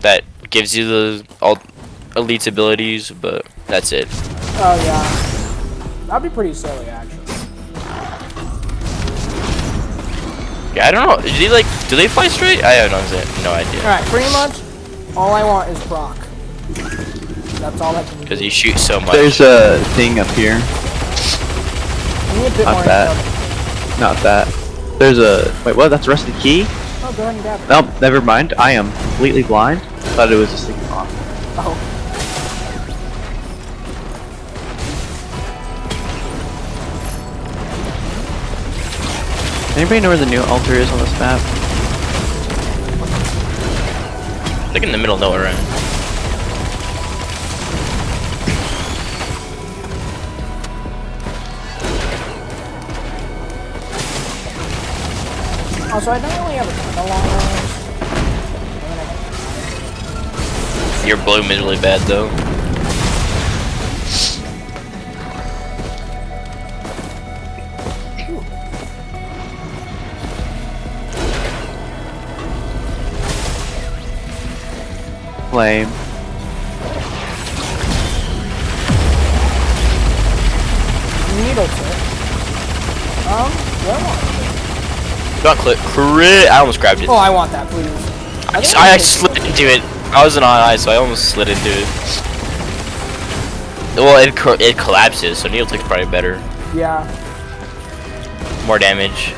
that gives you the all elite abilities, but that's it. Oh yeah, that'd be pretty silly actually. Yeah, I don't know. Do they fly straight? I have no idea. All right, pretty much all I want is proc. That's all I can do. Because you shoot so much. There's a thing up here. I need a bit more Not that. intel. Not that. There's a wait. What? That's a rusty key? Oh, go ahead and grab it. Nope. Never mind. I am completely blind. Thought it was a sticky bomb. Oh. Anybody know where the new altar is on this map? Like in the middle of nowhere, right? Also, I don't really have a ton of long range. Your bloom is really bad though. Flame. Needle tip. Where am I? Don't click crit. I almost grabbed it. Oh, I want that, please. I slid into it. I wasn't on ice, so I almost slid into it. Well, it collapses, so needle tick's probably better. Yeah. More damage.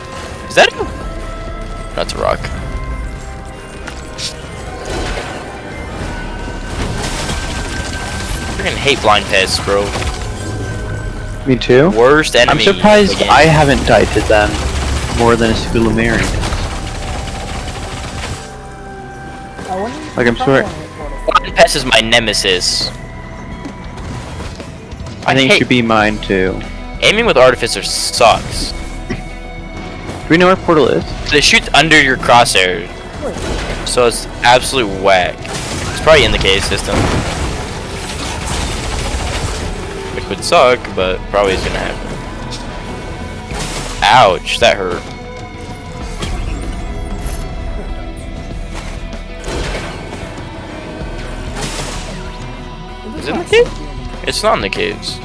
Is that a... That's a rock. I freaking hate blind pests, bro. Me too. Worst I'm enemy. surprised again. I haven't died to them more than a Sculamarian. I wonder if Like, I'm I sure- want to hit portal. Blind pest is my nemesis. I think it hate- should be mine too. Aiming with Artificer sucks. Do we know where portal is? They shoot under your crosshair, Wait, so it's absolute whack. It's probably in the cave system. Which would suck, but probably is gonna happen. Ouch, that hurt. Is it in the cave? It's not in the caves.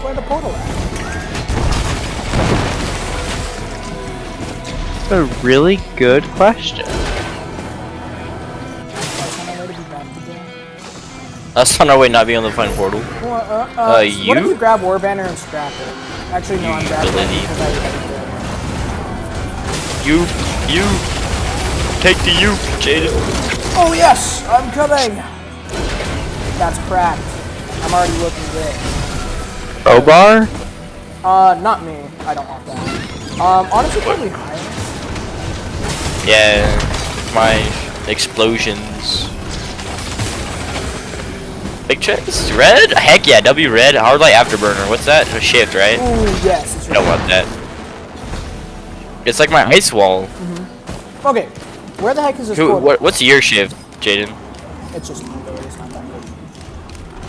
where the portal at? That's a really good question. That's on our way to be back again. That's on our way not being able to find portal. What if You? you grab Warbanner and scrap it? Actually, no, I'm grabbing it Utility. because I You take the you, Jaden. Oh yes, I'm coming. That's cracked. I'm already looking good. Crowbar? Not me. I don't want that. Honestly, probably higher. Yeah, my explosions. Big chest? Red? Heck yeah, W red. Hard light afterburner. What's that? A shift, right? Ooh, yes. It's I don't want that. It's like my ice wall. Okay, where the heck is this portal? What's your shift, Jaden? It's just mobility. It's not that good.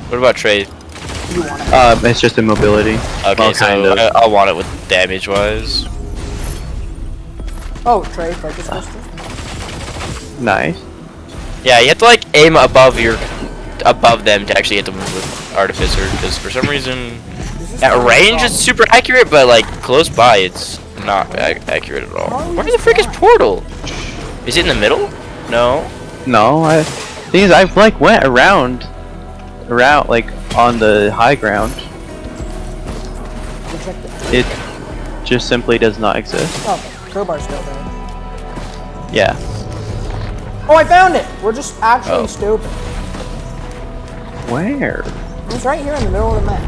What about Trey? You want it? It's just immobility. Okay, Well, so kind of. I'll want it with damage wise. Oh, Trey, focus crystal. Nice. Yeah, you have to like aim above them to actually hit them with Artificer, because for some reason at range it's super accurate, but like close by it's not accurate at all. Where the frick is portal? Is it in the middle? No. No, thing is, I've like went around like on the high ground. Reject it. It just simply does not exist. Oh, crowbar's still there. Yeah. Oh, I found it! We're just actually Oh. stupid. Where? It's right here in the middle of the map.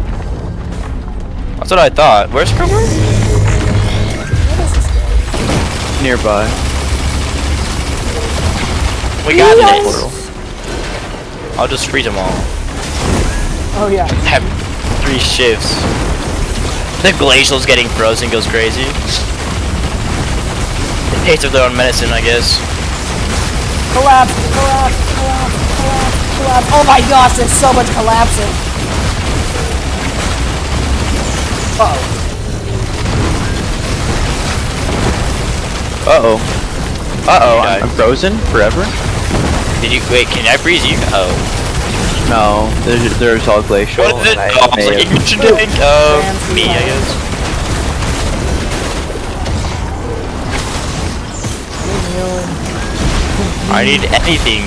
That's what I thought. Where's Crowbar? What is this guy? Nearby. We got Yes! the portal. I'll just freeze them all. Oh yeah. Have 3 shifts. The glacial's getting frozen, goes crazy. The taste of their own medicine, I guess. Collapse, collapse, collapse, collapse, collapse. Oh my gosh, there's so much collapsing. Uh-oh. Uh-oh. Uh-oh, died. I'm frozen forever? Did you wait? Can I freeze you? Oh. No, there's all glacial. What is it? and Oh, I was may like, have- ignition tank. Me, I guess. I need anything.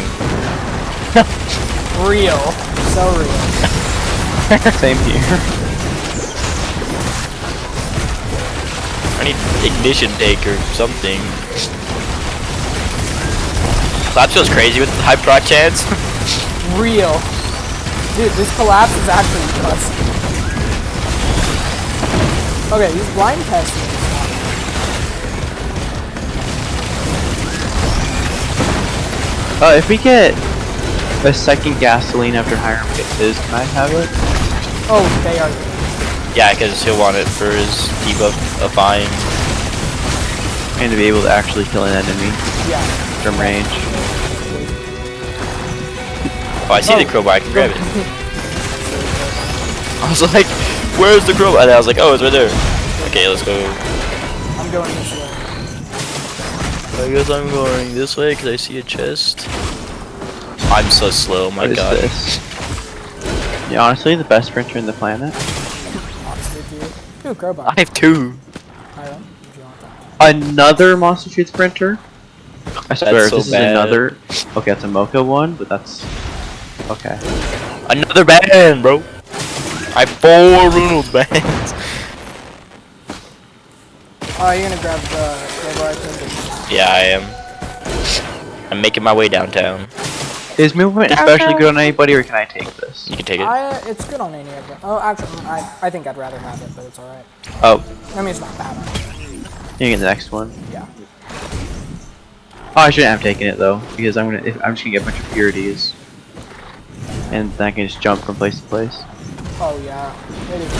Real. So real. Same here. I need ignition tank or something. Collapse feels crazy with high proc chance. Real. Dude, this collapse is actually nuts. Okay, these blind tests. If we get a second gasoline after Hiram gets his, can I have it? Oh, they are. Yeah, because he'll want it for his debuff of fine. And to be able to actually kill an enemy Yeah. from range. Oh, I see the crowbar. I can grab it. I was like, "Where's the crowbar?" And I was like, "Oh, it's right there." Okay, let's go. I'm going this way. I guess I'm going this way because I see a chest. I'm so slow. My What is God. this? Yeah, honestly, the best printer in the planet. Monster dude. Ooh, crowbar. I have two. Hiram, if you want that. Another Monster Shoots printer? I swear, so this bad. is another. Okay, that's a Mocha one, but that's. Okay. Another band, bro. I have 4 Runal bands. Oh, you're gonna grab the crowbar, I think. Yeah, I am. I'm making my way downtown. Is movement especially good on anybody, or can I take this? You can take it. It's good on any of them. Oh, actually, I think I'd rather have it, but it's alright. Oh, I mean, it's not bad. you can get the next one. Yeah. Oh, I shouldn't have taken it though, because I'm just gonna get a bunch of purities, and then I can just jump from place to place. Oh, yeah. It is.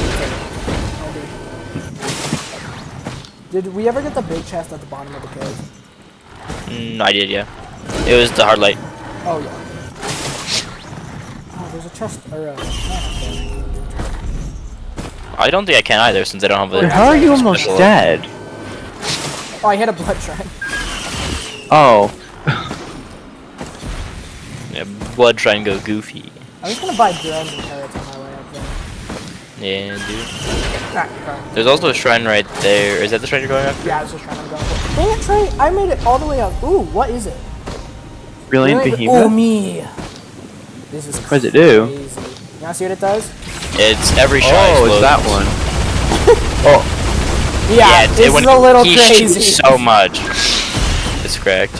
Maybe. Did we ever get the big chest at the bottom of the cave? I did, yeah. It was the hard light. Oh, yeah. Oh, there's a chest, or a man I don't think I can either since I don't have the. Wait, how are you almost special- dead? up there. Oh, I hit a blood shrine. Oh, Yeah, blood try and go goofy. I'm just gonna buy drones and turrets on my way up there. Yeah, dude. Ah, okay. There's also a shrine right there. Is that the shrine you're going after? Yeah, I was just trying to go. Dang it, Trey! I made it all the way up. Ooh, what is it? brilliant Oh, behemoth. me! This is What does it do? crazy. You wanna see what it does? It's every shrine. Oh, it's explodes. that one. Oh, Yeah, it- this when is a little he crazy. shoots so much. It's cracked.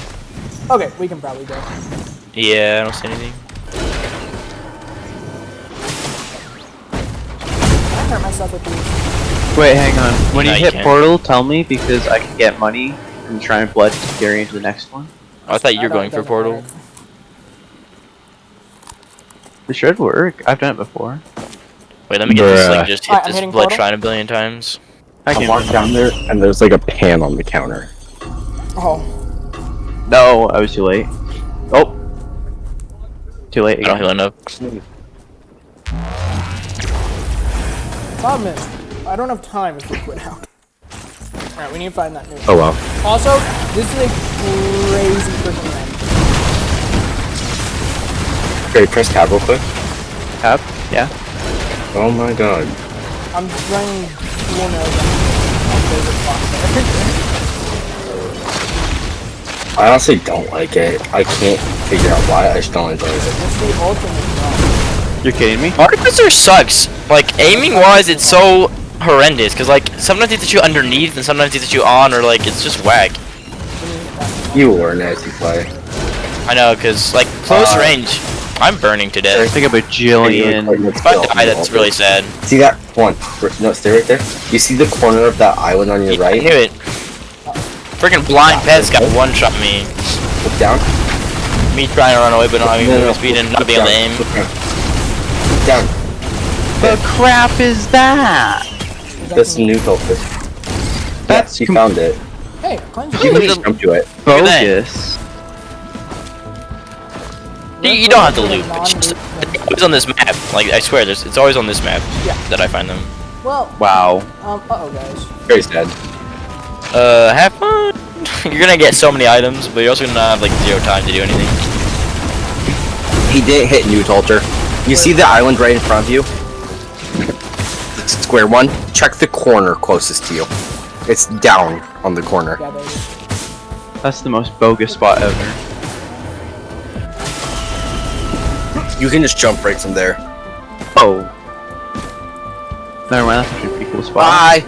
Okay, we can probably go. Yeah, I don't see anything. I hurt myself with these. wait, hang on. When No, you you hit can't. portal, tell me because I can get money from Shrine of Blood to carry into the next one. Oh, I thought you were don't- going for doesn't portal. work. It should work. I've done it before. Wait, let me get this. Bruh. Like, just hit Alright, I'm this hitting blood portal. shrine a billion times. I I can. walk down there and there's like a pan on the counter. Oh, No, I was too late. Oh, too late I don't again. heal enough. problem is, I don't have time if we quit out. Alright, we need to find that new. Oh well. Also, this is a crazy freaking land. Okay, press tab real quick. Tab? Yeah. Oh my god. I'm running cool nose on favorite spot there. I honestly don't like it. I can't figure out why. I just don't enjoy it. It's the ultimate drop. You're kidding me? Artificer sucks. Like, aiming wise, it's so horrendous. Because, like, sometimes it's you underneath and sometimes it's you on, or, like, it's just whack. You learn as you play. I know, because, like, close range, I'm burning to There's death. like a bajillion. If I die, that's really sad. See that one? No, stay right there. You see the corner of that island on your Yeah, right? I hear it. Freaking blind pets got one-shot me. Look down. Me trying to run away, but not having movement speed and not Look being able to down. aim. Look down. Down. The crap is that? That's the new focus. That's Yes, you found it. Hey, cleanse You your can just jump to it. Look at that. Bogus. You don't have to loot. It's just, it's always on this map. Like, I swear, it's always on this map Yeah. that I find them. Well, Wow. uh-oh guys. Very sad. Have fun. You're gonna get so many items, but you're also gonna have like 0 time to do anything. He didn't hit New Alter. You see the island right in front of you? The square one? Check the corner closest to you. It's down on the corner. Yeah, there it is. That's the most bogus spot ever. You can just jump right from there. Oh. Never mind, that's actually a pretty cool spot. Bye!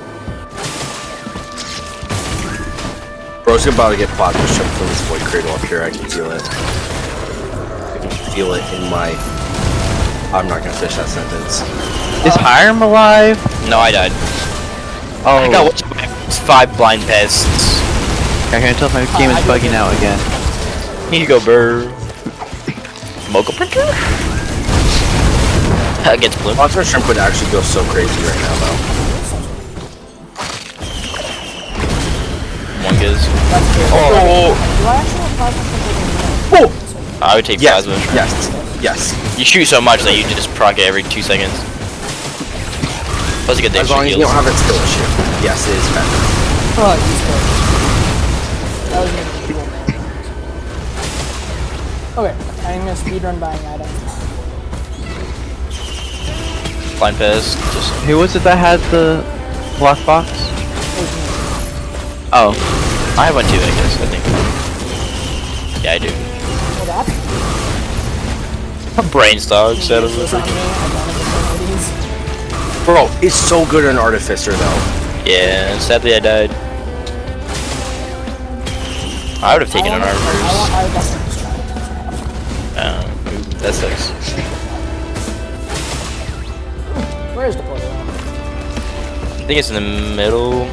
Bro's about to get plot pushed up from this void cradle up here. I can feel it. I can feel it in my... I'm not gonna finish that sentence. Is Hiram alive? No, I died. Oh. I got 5 blind pests. I can't tell if my game is bugging out again. Here you go, burr. Mocha printer? Against blue. Monster Shrimp would actually go so crazy right now, though. One gives. That's good. Oh. Do I actually have plasma shrimp? I would take Yes, plasma. yes, yes. You shoot so much that you just proc it every 2 seconds. Plus you get the As long extra as you heals. don't have a skill issue. Yes, it is better. Oh, he's good. That was making cool, man. Okay, I'm gonna speedrun buying items. Blind pest. Just Who was it that had the lockbox? It was me. Oh. I have one too, I guess. I think. Yeah, I do. Well, that's A brain stog set of useless on me. I don't have abilities. Bro, it's so good an Artificer, though. Yeah, sadly I died. I would have taken an I armor. definitely just try it. That sucks. Where is the portal? I think it's in the middle.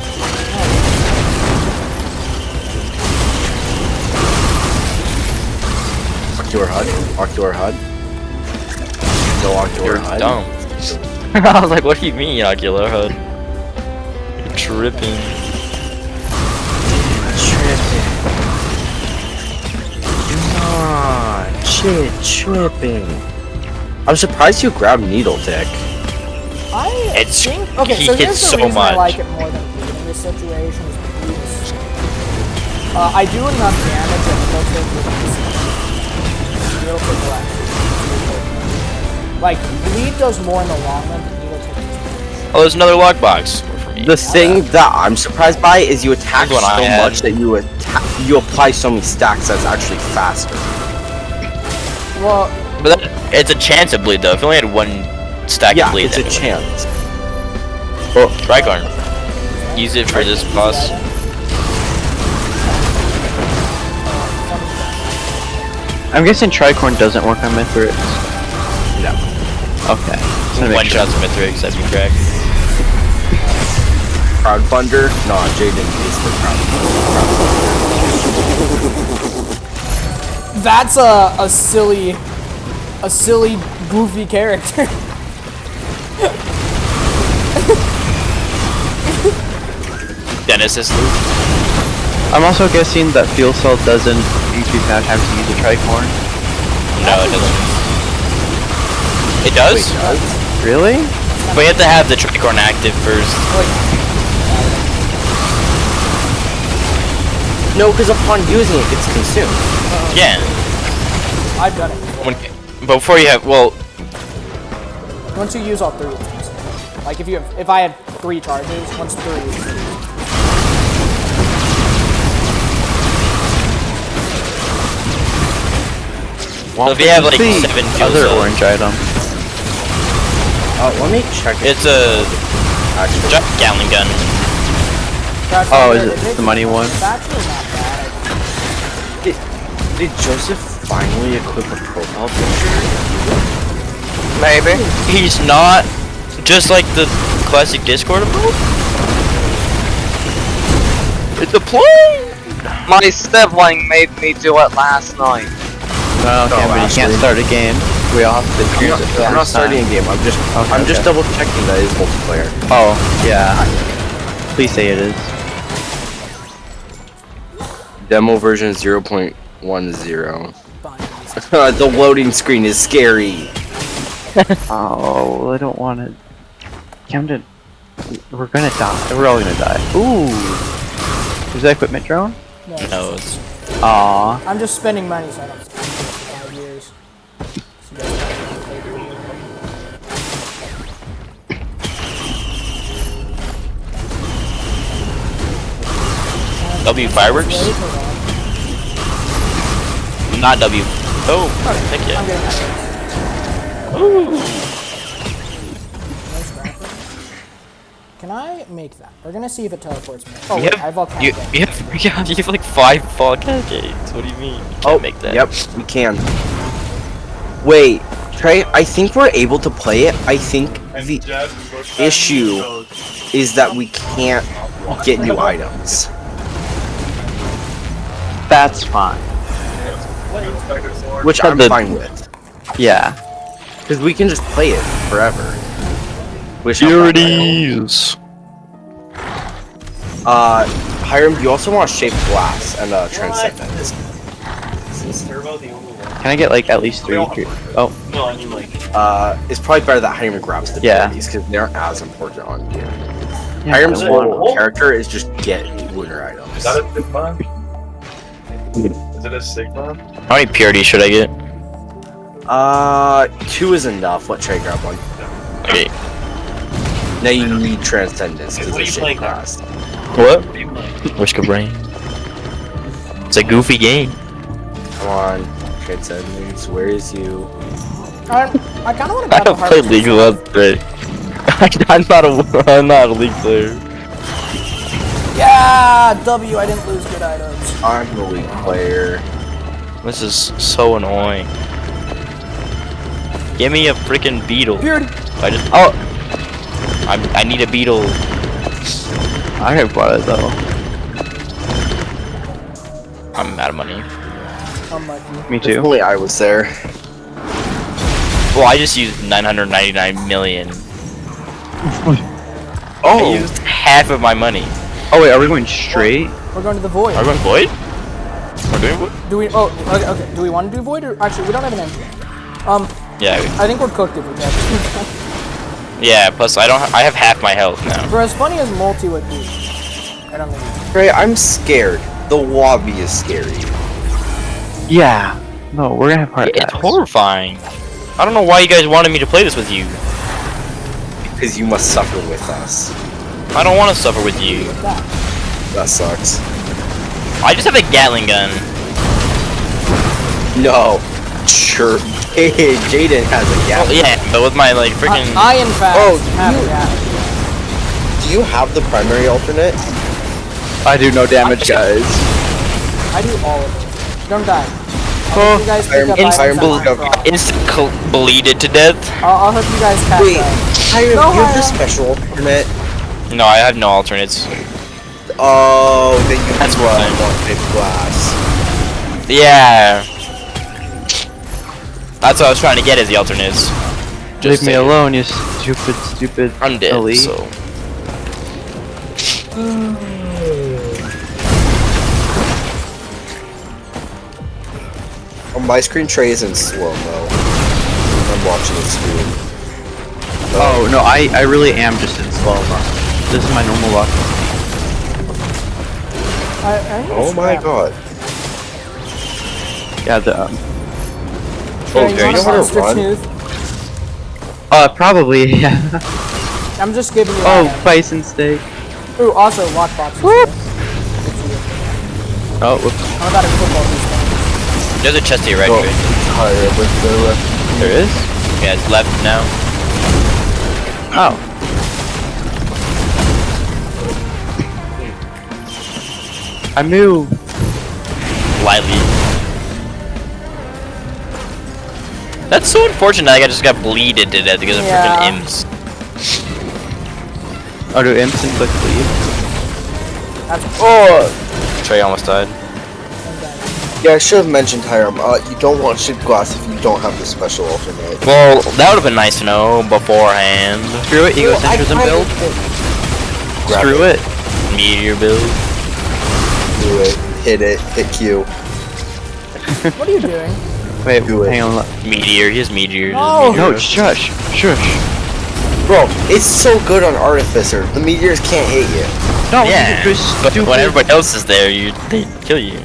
Ocular HUD. Ocular HUD. No Ocular You're HUD. dumb. I was like, what do you mean, Ocular HUD? You're tripping. Tripping. I'm surprised you grabbed Needle Tick. It's- think... Okay, he so hits here's the so reason I much. like it more than Bleed in this situation is Bleed. I do enough damage and Needle Tick will actually... Like, Bleed does more in the long run than Needle Tick does. Oh, there's another lockbox. For me. The thing that I'm surprised by is you attack That's what I so had. much that you apply so many stacks that's actually faster. Well, But that, it's a chance of bleed though. If you only had 1 stack Yeah, of bleed, it's a then it would- chance. Tricorn. Use it for this boss. I'm guessing Tricorn doesn't work on Mithrix. No. Okay. Just wanna make One sure. shot Mithrix as you crack. Crowdfunder? No, Jaden is the crowdfunder. that's a silly, goofy character. Dennis is loop. I'm also guessing that Fuel Cell doesn't usually have to use a Tricorn. No, it doesn't. It does? Really? But you have to have the Tricorn active first. No, because upon using it, it's consumed. Yeah. I've done it. But before you have, well, Once you use all 3, it's consumed. Like if I had 3 charges, once 3 is consumed. so if you have like The 7 fuel other cells, orange item. Let me check it. it's a Actually, giant Gatling gun. That's Oh, not is good. it the money one? It's actually not bad. did Joseph finally equip a profile picture? Maybe. He's not just like the classic Discord emote. It's a plane! My sibling made me do it last night. No, okay, but you can't actually. start a game. We all have to experience it for the I'm not first time. starting a game. I'm just Okay. double checking that it's multiplayer. Oh, yeah. Please say it is. Demo version 0.10. Fine. The loading screen is scary. Oh, I don't want to. We're gonna die. We're all gonna die. Ooh. Is that equipment drone? No, it's No, it's Aw. I'm just spending money so I don't spend it for 5 years. So you guys can play the video game. W fireworks. Wait, hold on. Not W. Oh, heck I'm yeah. getting that. Ooh. Nice graphic. Can I make that? We're gonna see if it teleports me. Oh, You wait, have, I have volcanic. you have like 5 fall cascades. What do you mean? You can't make that. Yep, we can. Wait, Trey, I think we're able to play it. I think the issue is that we can't get new items. That's fine. Which I'm fine with. Yeah. Because we can just play it forever. Which I'm fine with. Purities. Hiram, you also want Shape Glass and Transcendence. Can I get like at least 3? Oh, It's probably better that Hiram grabs the Yeah. abilities because they aren't as important on here. yeah, Hiram's I want- whole character is just get lunar items. Is that a Sigma? Is it a Sigma? How many purities should I get? 2 is enough. Let Trey grab one. Okay. Now you need Transcendence because What are of you Shape playing now? Glass. What? Risk of brain. It's a goofy game. Come on, Transcendence. Where is you? I kind of want to I grab the don't heart. play League of Legends today. I'm not a League player. Yeah, W. I didn't lose good items. I'm the league player. This is so annoying. Give me a freaking beetle. Purity. I just I need a beetle. I have bought it though. I'm out of money. Unlucky. Me If too. only I was there. Well, I just used 999 million. I Oh, used half of my money. Oh wait, are we going straight? We're going to the void. Are we going void? We're doing void? Do we? Oh, okay. Do we want to do void or actually we don't have an engine? Yeah. I think we're cooked if we get. Yeah. Plus, I have half my health now. For as funny as multi would be, I don't think. Trey, I'm scared. The lobby is scary. Yeah. No, we're gonna have heart It's attacks. horrifying. I don't know why you guys wanted me to play this with you. Because you must suffer with us. I don't want to suffer with you. That sucks. I just have a Gatling gun. No. Sure. Hey, Jaden has a Oh, gap. yeah, but with my like freaking. I in fact Oh, have you- that. Do you have the primary alternate? I do no damage, guys. I do all of it. Don't die. I'll help you guys pick up items Iron that Bull- aren't dropped. Bleeded to death. I'll help you guys catch Wait, up. Hiram, No, you have the Hiram. special alternate? No, I have no alternates. Oh, then you That's do why. want big glass. Yeah. That's what I was trying to get as the alternates. Leave me saying. alone, you stupid I'm dead, elite. so. On my screen, Trey is in slow-mo. I'm watching it stream. Oh no, I really am just in slow mo. This is my normal luck. I need Oh a my scrap. god. Yeah, the Trey, very you want a smart. monster Run. tooth? probably yeah. I'm just giving you. Oh, that. bison steak. Ooh, also lockbox. Oh, whoops. I'm about to cook all these things. There's a chest here, right? Oh. Trey? There is? Yeah, it's left now. Oh. I moved. Lightly. That's so unfortunate. I just got bleeded to death because of Yeah. freaking imps. Oh, do imps inflict bleed? That's Oh! Trey almost died. Yeah, I should have mentioned Hiram. You don't want ship glass if you don't have the special alternate. Well, that would have been nice to know beforehand. Screw it, egocentrism build. Grab Screw it. Meteor build. Do it. Hit it. Hit Q. What are you doing? Wait, Do it. hang on. Meteor. He has meteors. No. No, shush. Shush. Bro, it's so good on Artificer. The meteors can't hit you. No, Yeah, you're just but stupid. when everybody else is there, they kill you.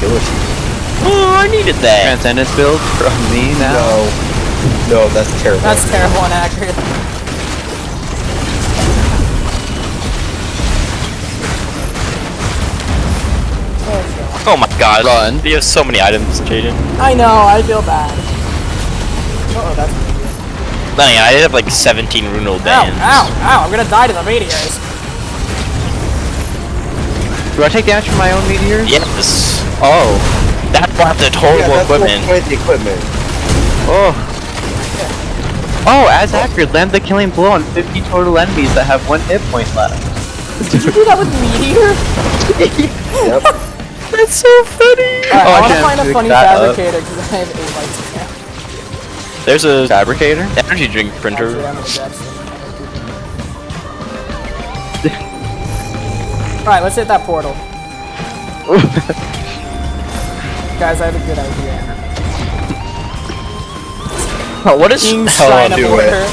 Kill it. Oh, I needed that. Transcendence build from me now. No, that's terrible. That's terrible and accurate. Oh my god. Run. You have so many items, Jaden. I know, I feel bad. Uh-oh, that's a meteor. Then again, I did have like 17 runal Ow, bands. ow, I'm gonna die to the meteors. Do I take damage from my own meteors? Yes. Oh. That's why the horrible that's equipment. the equipment. Oh. Oh, as accurate, land the killing blow on 50 total enemies that have 1 hit point left. Did you do that with meteor? Yep. That's so funny. Alright, Oh, I I wanna shouldn't find a pick funny that up. fabricator because I have 8 lights now. There's a Fabricator? energy drink printer. Actually, I'm gonna grab some. Alright, let's hit that portal. Guys, I have a good idea. Oh, what is King's hell? Shrine of do it. Order.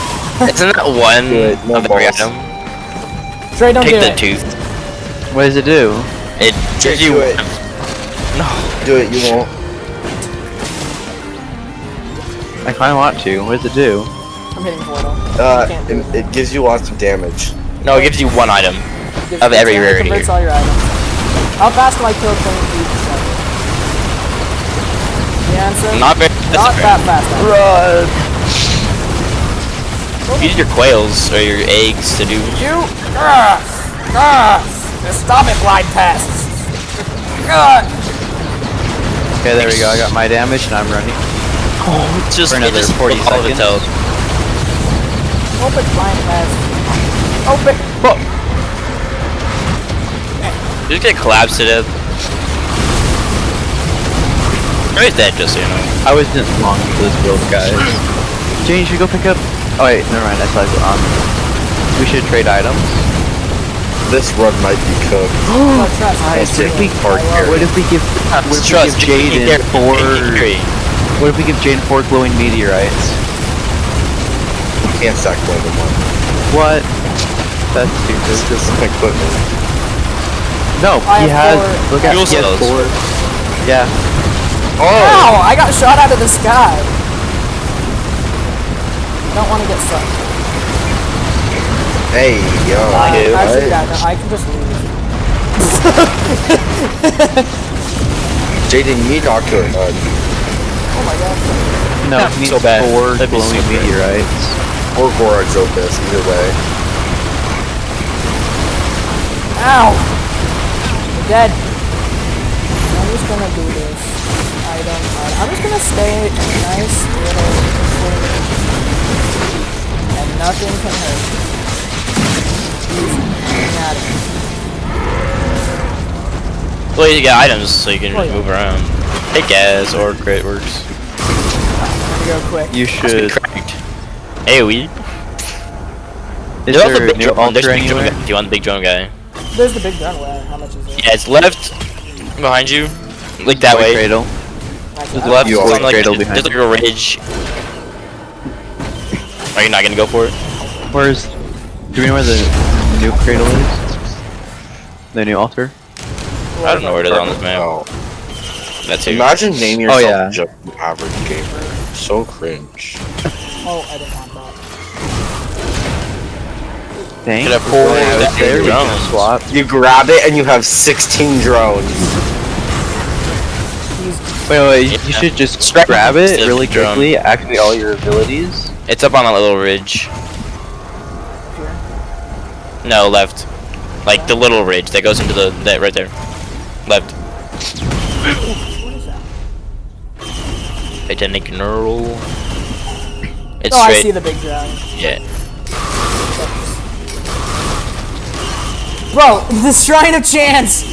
Isn't that one Do it, no of every balls. item? Trey, don't Take do the it. tooth. What does it do? It gives you. do it. No. Do it, you won't. I kinda want to. What does it do? I'm hitting portal. You can't do It gives you lots of damage. No, it gives you one item. Gives of you every damage, rarity. Converts all your items. How fast do I kill Clean Deep? The answer? Not very. Not that fast. Run! Use your quails or your eggs to do. You? Stop it, glide past. Okay, there we go. I got my damage and I'm running. Oh, just For another it just 40 all of its seconds. health. Open glide past. Open. You just get collapsed to death. Ray's dead, just so you know. I wasn't long for this build, guys. Jane, you should go pick up. Oh wait, never mind. I saw it on. We should trade items. This run might be cooked. No, trust. What if we give? What if we Trust, give Jaden four? Tree. What if we give Jaden 4 glowing meteorites? Can't stack more than one. What? That's stupid. This is some equipment. No, I he have has. four. Look at Fuel he has cells. 4. Yeah. Oh! Ow! I got shot out of the sky. Don't want to get stuck. Hey, yo. Actually, yeah, no, I can just leave. Jaden, you need to talk to her. Oh my god. No, Yeah, he needs so bad. 4 That'd be glowing so great. meteorites. Or Gorax Opus, either way. Ow! You're dead. I'm just gonna do this. I'm just gonna stay nice little and nothing can hurt me. Easy. Got it. Well, you get items so you can Well, just yeah. move around. Take gas or crit works. I'm gonna go quick. You Must be should. cracked. AoE. Is There's also there big new drone. There's altar a big drone anywhere? guy. Do you want the big drone guy? There's the big gun. Where? How much is it? Yeah, it's left behind you. Like that Toy way. Cradle. Actually, The left You is always on like cradle there's behind like a ridge. Are you not gonna go for it? Where's? Do we know where the new cradle is? The new altar? I don't know where it is on this map. Oh. That's it. Imagine naming yourself yeah. just an average gamer. So cringe. Oh, I didn't want that. Dang. Could have four Yeah, that there we drones. can swap. You grab it and you have 16 drones. Wait, you Yeah. should just Strike grab instead it of really the drone. quickly, activate all your abilities. It's up on that little ridge. No, left. Like the little ridge that goes into that right there. Left. Titanic neural. It's Oh, I see straight. the big dragon. Yeah. Bro, the Shrine of Chance!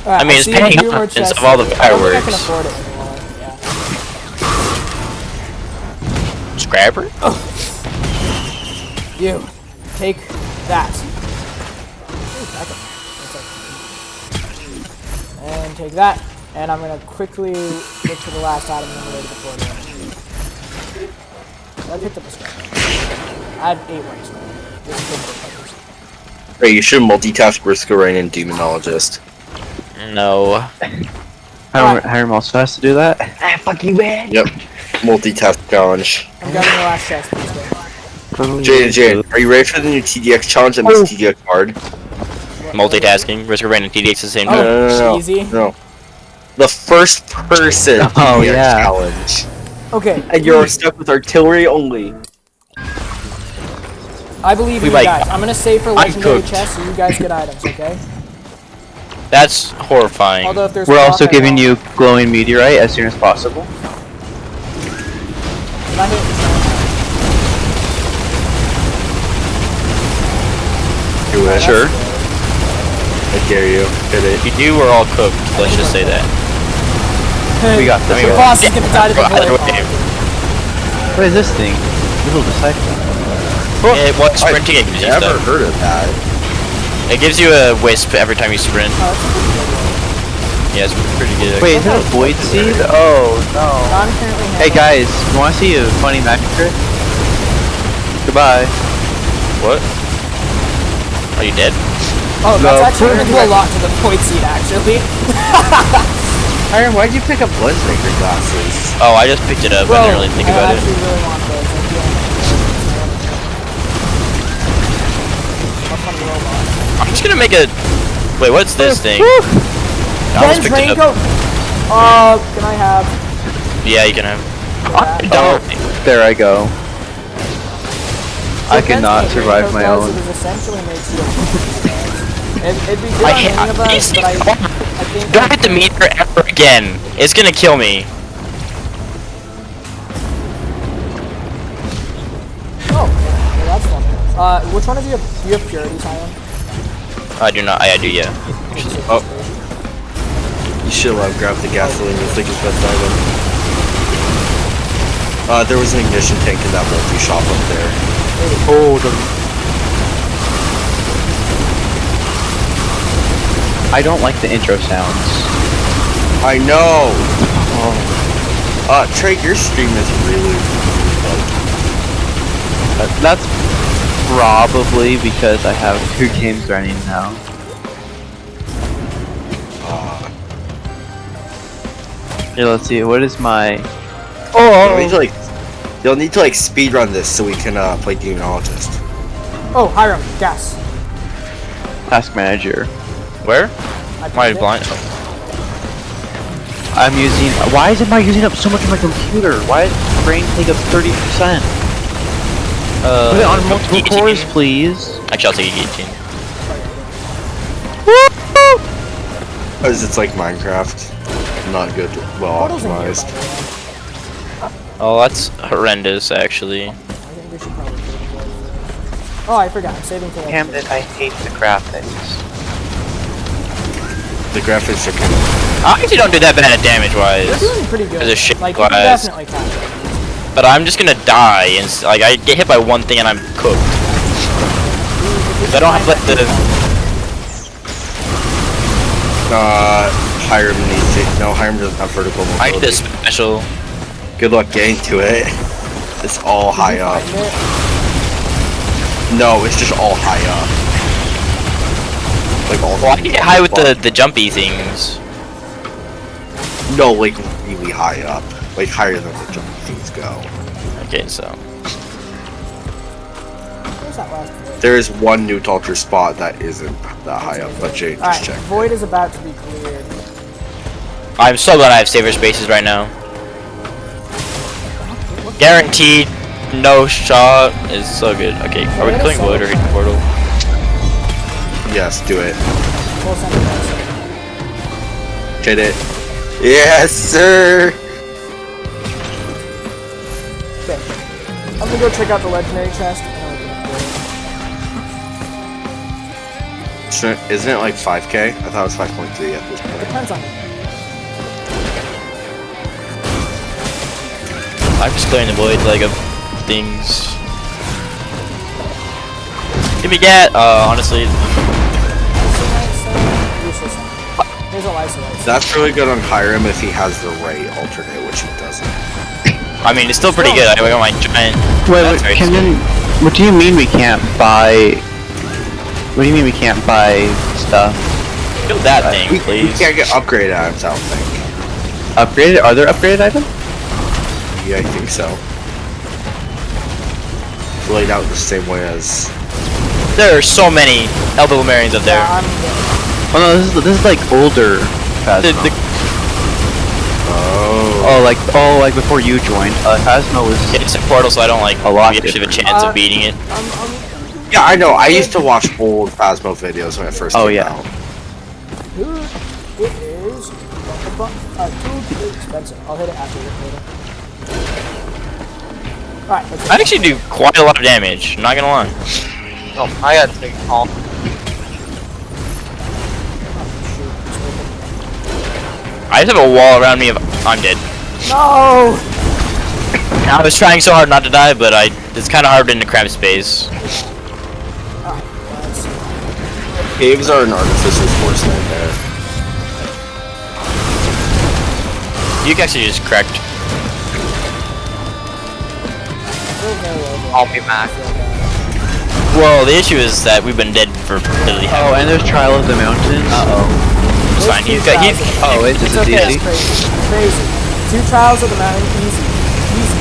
I mean, it's paying off instead of all the I can fireworks. afford it anymore. Yeah. Scrapper? You, take that. And take that. And I'm gonna quickly look for the last item and then go to the portal. I picked up a scrap. I have 8 ranks now. Just picked up others. Hey, you should multitask Riskarain and Demonologist. No. Hiram also has to do that. Yep. Multitask challenge. I'm grabbing the last chest. Please go. Jane, are you ready for the new TDX challenge that makes TDX hard? Multitasking. Risk of rain and TDX at the same Oh, time. No. easy. No. The first person Oh, TDX yeah. challenge. Okay. And you're stuck with artillery only. I believe in We you might- guys. I'm gonna save for I'm legendary cooked. chests so you guys get items, okay? That's horrifying. Although if there's We're block, also I giving won't. you glowing meteorite as soon as possible. Did I hit? Do it. Sure. I dare you. Hit it. If you do, we're all cooked. Let's just say that. We got this. The boss is gonna die to the Either bullet. way. What is this thing? Little disciple. Yeah, what sprinting it gives you Never stuff. heard of that. It gives you a wisp every time you sprint. Yeah, it's pretty good. Wait, is that a void seed? Oh no. I'm currently Hey guys, you wanna see a funny magic trick? Goodbye. What? Are you dead? Oh, that's No. actually gonna do a lot to the void seed, actually. Hiram, why'd you pick up Bloodsmaker glasses? Oh, I just picked it up. I didn't really think about I it. actually really want those. I feel like a funny robot. I'm just gonna make a. Wait, what's this thing? I almost Ben's picked it raincoat! up. Can I have... Yeah, you can have. that? Don't. There I go. I So cannot Ben's survive raincoat my does own. is essentially makes you a It'd be good I on hate- any of I- us, but I think... Don't hit the meter ever again. It's gonna kill me. Oh, yeah, that's funny. Which one of you have... Do you have purity, Sion? I do not. I do. Yeah. Oh. You should have grabbed the gasoline. You think it's best item. There was an ignition tank in that multi-shop up there. Oh, I don't like the intro sounds. I know! Trey, your stream is really That's probably because I have 2 games running now. Here, let's see. What is my? You'll need to like speed run this so we can play Demonologist. Oh, Hiram, gas. Task manager. Where? I Am I picked it. blind? I'm using. Why is it my using up so much of my computer? Why does my brain take up 30%? Put it on multiple 18. cores, please. Actually, I'll take 18. Because it's like Minecraft. Not good, well Portal's in here, by optimized. the way. Oh, that's horrendous, actually. I think we should probably do it. Oh, I forgot. I'm saving for Damn it! I hate the graphics. The graphics are kind I actually don't do that bad at damage They're wise, doing pretty good. There's a shit Like, you can glass. definitely catch it. but I'm just gonna die and like I get hit by one thing and I'm cooked. I don't have like the. Hiram needs it. No, Hiram doesn't have vertical I need mobility. this special. Good luck getting to it. It's all high up. Find it. No, it's just all high up. Like all Well, I get high with the jumpy things. No, like really high up. Like higher than the jumping things go. Okay, so Where's that last void? There is one new Talter spot that isn't that high up, but Jane just Alright, checked. void is about to be cleared. I'm so glad I have saver spaces right now. Guaranteed, no shot is so good. Okay, are we killing wood or hitting portal? Yes, do it. Full send it back. Hit it. Yes, sir. Okay. I'm gonna go check out the legendary chest. And I'll get it. Isn't it like 5k? I thought it was 5.3 at this point. Depends on I'm just clearing the void like of things. Give me gat. Honestly, useless. Here's a Lysolite. That's really good on Hiram if he has the right alternate, which he doesn't. I mean, it's still pretty good. I got my giant. Wait, That's very Camden, what do you mean we can't buy? What do you mean we can't buy stuff? Kill that thing, We please. can't get upgraded items, I don't think. Upgraded? Are there upgraded items? Yeah, I think so. Laid out the same way as. There are so many Elder Lemurians up there. Yeah, I'm good. Oh no, this is like older Phasmo. Oh. like before you joined. Phasmo was It's a portal, so I don't like. A lot We actually have a chance of beating it. Yeah, I know. I used to watch old Phasmo videos when it first came yeah. out. Dude, it is too expensive. I'll hit it after later. Alright, let's I actually do quite a lot of damage. Not gonna lie. Oh, I gotta take all. I just have a wall around me of. I'm dead. No! I was trying so hard not to die, but it's kind of hard in the cramped space. Alright, let's see. Caves are an artificer's worst nightmare. You actually just cracked. I'll be back. Well, the issue is that we've been dead for literally half. Oh, and there's Trial of the Mountains. It's fine. He's got. Oh, it's It's just okay, easy. it's crazy. Crazy. 2 trials of the mountain, easy. Easy.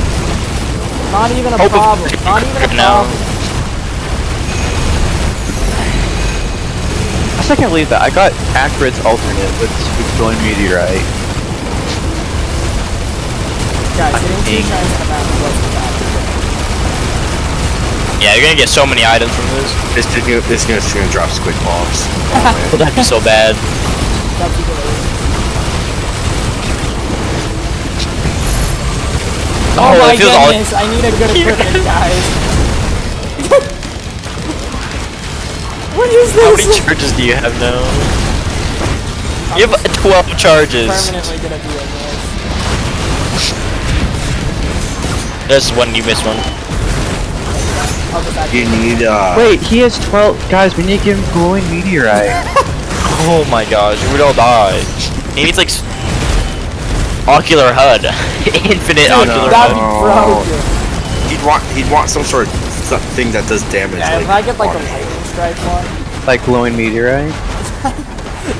Not even a Hope it's problem. Not even a now. problem. I can't believe that. I got Accurate's alternate with Glowing Meteorite. Guys, getting 2 Dang. trials of the mountain wasn't bad. Yeah, you're gonna get so many items from this. This is gonna drop squid bombs. Well, that'd be so bad. That'd be good. Oh my it feels all. goodness, I need a good equipment, guys. What is How many this? charges do you have now? You have 12 charges. Permanently gonna be in this. There's one. You missed one. I'll get back to You need Wait, he has 12. Guys, we need to give him Glowing Meteorite. Oh my gosh, we would all die. He needs like ocular HUD, infinite ocular That'd HUD. be broken. he'd want some sort of thing that does damage. Yeah, if I get like a lightning strike one. Like Glowing Meteorite.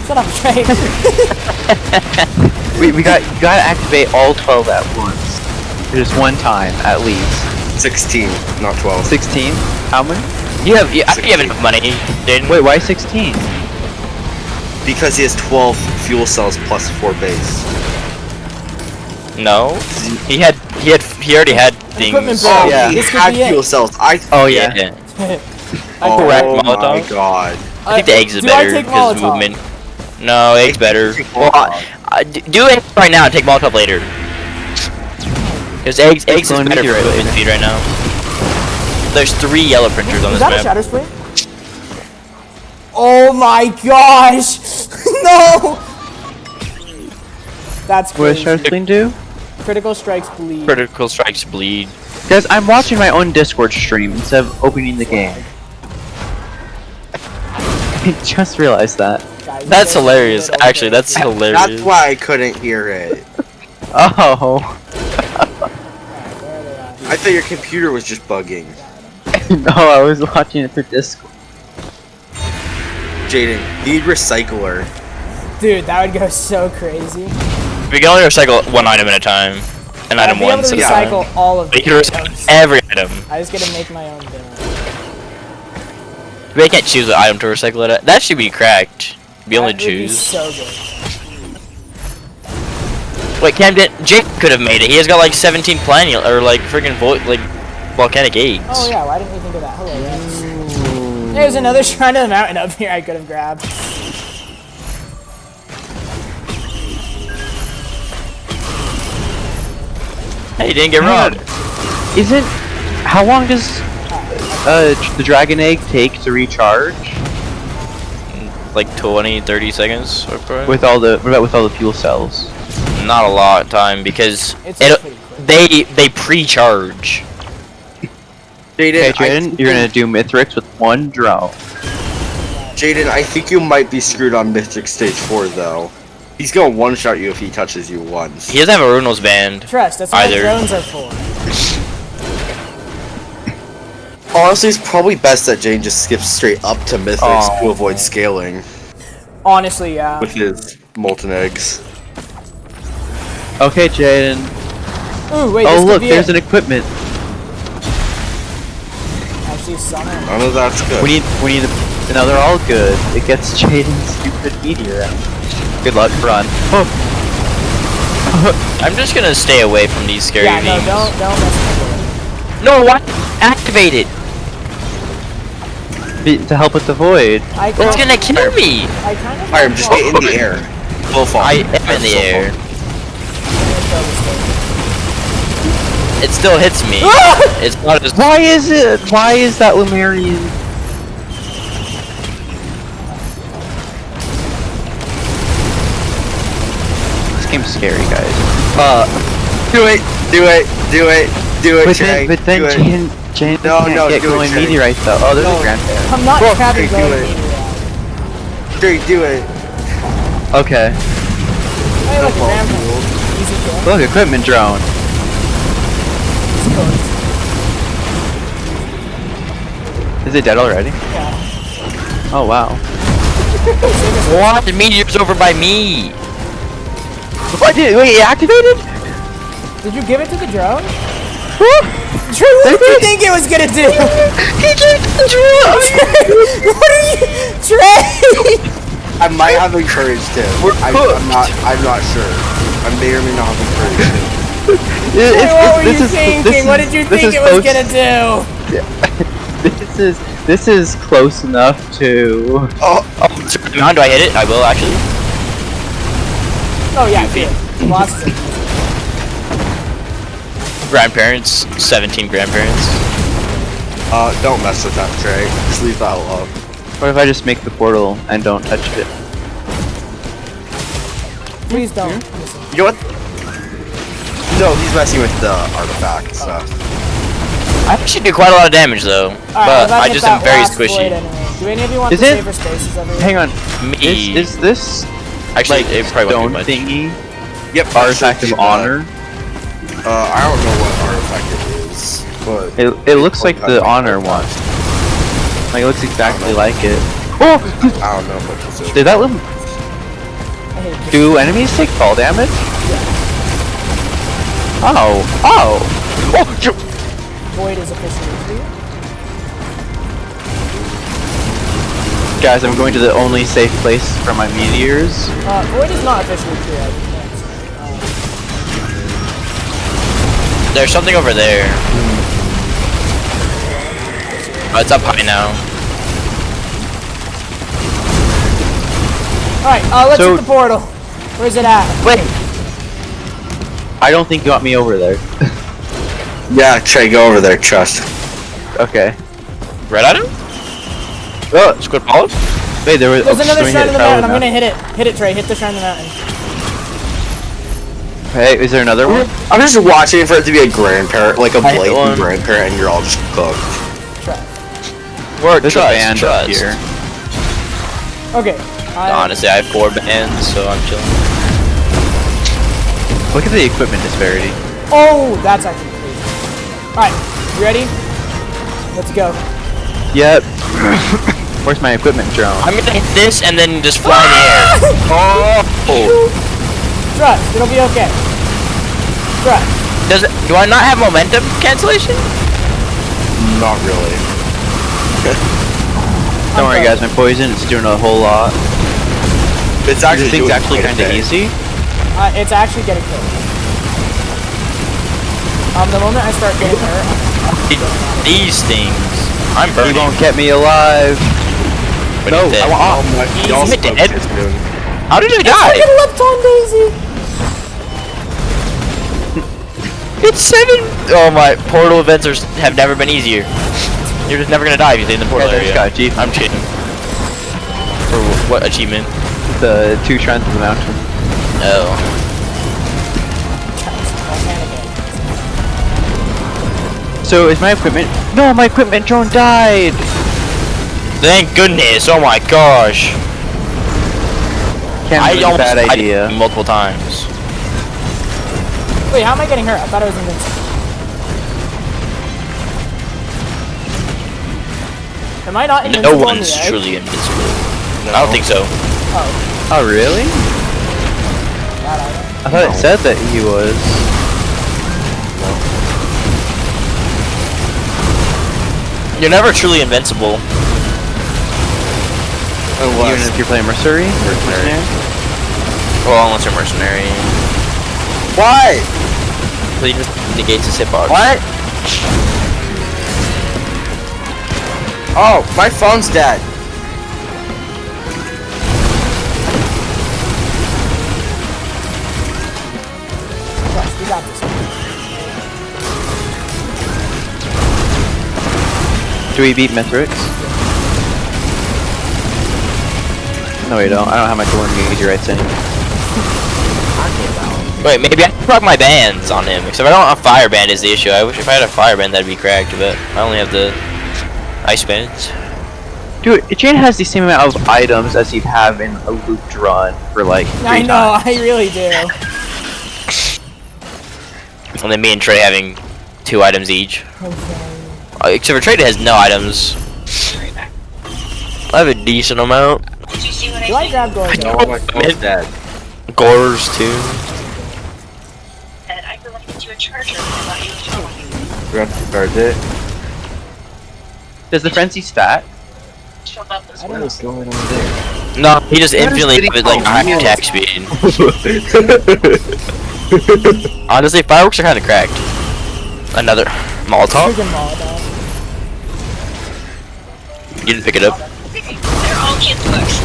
Shut up, Trey. We gotta activate all 12 at once. Just one time, at least. 16, not 12. 16? How many? I think you have enough money, Jaden. Wait, why 16? Because he has 12 fuel cells plus 4 base. No, he already had things. Equipment Oh, bill. yeah. he This could had be it. fuel cells. Oh Yeah. yeah. Oh Correct, my Molotov. god. I think the eggs is do I better take because Molotov? movement. No, eggs better. Take Well, Molotov. do it right now and take Molotov later. Because eggs is Glowing better for meteorite movement later. speed right now. There's 3 yellow printers on Is this that a map. shatter sprint? Oh my gosh! No! That's What does crazy. Sharsling do? Critical strikes bleed. Critical strikes bleed. Guys, I'm watching my own Discord stream instead of opening the game. I just realized that. Guys, That's you guys hilarious. did it Actually, okay. that's hilarious. That's why I couldn't hear it. Oh. Alright, where are they at? I thought your computer was just bugging. No, I was watching it through Discord. Jaden, need recycler. Dude, that would go so crazy. We can only recycle one item at a time. An I'd item be able once to at a time. recycle all of But you the can recycle items. every item. I just gotta make my own bin. We can't choose an item to recycle it at. That should be cracked. We only That would be choose. so good. Wait, Jake could have made it. He has got like 17 planul or like freaking volcanic eggs. Oh yeah, why didn't we think of that? Hello, Rex. There's another shrine of the mountain up here I could have grabbed. Hey, you didn't get Hang robbed. Isn't... How long does the dragon egg take to recharge? Like 20, 30 seconds. Or probably. What about with all the fuel cells? Not a lot of time because It's it, pretty quick. they pre-charge. Jaden, Okay, Jaden, you're gonna do Mithrix with one drone. Jaden, I think you might be screwed on Mythic Stage 4 though. He's gonna one-shot you if he touches you once. He doesn't have a Runos band. Trust, that's what Either. drones are for. Honestly, it's probably best that Jane just skips straight up to Mythics to avoid scaling Honestly, yeah. with his molten eggs. Okay, Jaden. Ooh, wait, Oh this could look, be there's it. an equipment. Actually, summer. I know that's good. We need. No, they're all good. It gets Jaden's stupid meteor out. Good luck, run. Oh, I'm just gonna stay away from these scary Yeah, no, things. don't mess with it. No, what? Activate it. to help with the void. I It's gonna kill me. I kind of. Alright, just get in the air. Full fall. I am in the air. It still hits me. It's not as. Why is it? Why is that Lumerian? This game's scary, guys. Do it, But Trey. then do it. Jane No, can't no, get do it, glowing Trey. meteorites though. Oh, there's No. a grandparent. I'm not Bro, trapping do going it. meteorite. Trey, do it. Okay. Hey, look, grandpa. Easy kill. Look, equipment drone. It's cooked. Is it dead already? Yeah. Oh wow. What? The meteor's over by me. What did? Wait, it activated? Did you give it to the drone? Trey, what did you think it was gonna do? He gave the drone. What are you, Trey? I might have encouraged him. I'm not sure. I may or may not have encouraged him. Trey, what were you thinking? What did you think it was gonna do? This is close enough to. Oh, do I hit it? I will actually. Oh yeah, good. Lost it. Grandparents, 17 grandparents. Don't mess with that, Trey. Just leave that alone. What if I just make the portal and don't touch it? Please don't. You know what? No, he's messing with the artifact stuff. I actually do quite a lot of damage though, but I just am very squishy. Anyway. Do any of you want Is to it? save for spaces over here? Hang on. Me. Is this Actually, like it probably stone won't be much. thingy Yep. artifact of honor? I don't know what artifact it is, but It looks like the honor one. Like it looks exactly like it. Oh! I don't know what this is. Did that little? I hate this. Do enemies take fall damage? Oh! Oh! Oh! Void is officially clear. Guys, I'm going to the only safe place for my meteors. Void is not officially clear. I think. There's something over there. Oh, it's up high now. Alright, let's So- hit the portal. Where's it at? Wait. I don't think you want me over there. Yeah, Trey, go over there. Trust. Okay. Red item? Oh, Squid Polyp? wait, there was. There's oh, another swing shrine it, in the probably mountain. I'm not. gonna hit it. Hit it, Trey. Hit the shrine in the mountain. Hey, is there another one? I'm just watching for it to be a grandparent, like a I hit blatant one. grandparent, and you're all just cooked. Or There's trust, a band trust. up here. Okay. Honestly, I have 4 bands, so I'm chilling. Look at the equipment disparity. Oh, that's actually crazy. Alright, you ready? Let's go. Yep. Where's my equipment drone? I'm gonna hit this and then just fly in the air. Oh! Trust, it'll be okay. Trust. Do I not have momentum cancellation? Not really. Don't worry, guys. My poison is doing a whole lot. It's This actually thing's doing actually quite a kind of bit. easy. It's actually getting killed. The moment I start getting hurt, These things. I'm He burning. won't get me alive. But No, he's dead. Oh my, He's y'all hit smoked dead. it, dude. How did I I die? get leapt on Daisy. It's 7. Oh my, portal events have never been easier. You're just never gonna die if you stay in the portal Yeah, there's area. got achievement. I'm cheating. For what achievement? The 2 shrines of the mountain. Oh. So is my equipment? No, my equipment drone died. Thank goodness. Oh my gosh. Can't I really almost bad died idea. multiple times. Wait, how am I getting hurt? I thought it was invincible. Am I not No invincible on one's the egg? truly invincible. I don't think so. Oh, Oh, really? that item. I thought it said that he was. You're never truly invincible. Even if you're playing Mercenary? Or Mercenary? Well, unless you're mercenary. Why? So he just negates his hitbox. What? Oh, my phone's dead. Yes, we got this. Do we beat Mithrix? No, we don't. I don't have my Golden Gauge rights anymore. Wait, maybe I can proc my bands on him. Except I don't have fire band is the issue. I wish if I had a fire band that'd be cracked, but I only have the ice bands. Dude, Jane has the same amount of items as he'd have in a looped run for like 3 I know, times. I really do. And then me and Trey having 2 items each. Okay. Except for Trey that has no items. I have a decent amount. Did you see what Do I I grab Gordon? Oh, my phone's dead. Gores too. said? I feel like it's your charger. I thought you were talking. Forgot to charge it. Does the frenzy stat? Showed up as I well. don't know. What's going on there? No, he just What is infinitely getting have like high confused? attack speed. Honestly, fireworks are kind of cracked. Another Molotov. Freaking Molotov. You didn't pick it up. They're all kids' books.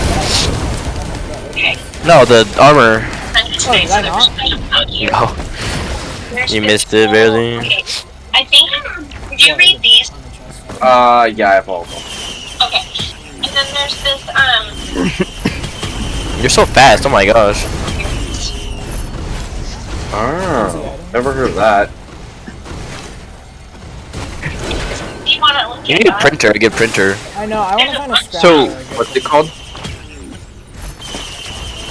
Okay. No, the armor. I'm just saying, did I so not? there's out here. No, There's you this missed it barely. Okay. I think. Did you read these? On the chest. Yeah, I have all of them. Okay. And then there's this You're so fast. Oh my gosh. Oh, never heard of that. Do you want to look You at need a that? printer, a good printer. I know, I want to find a scrap. So, iron. what's it called?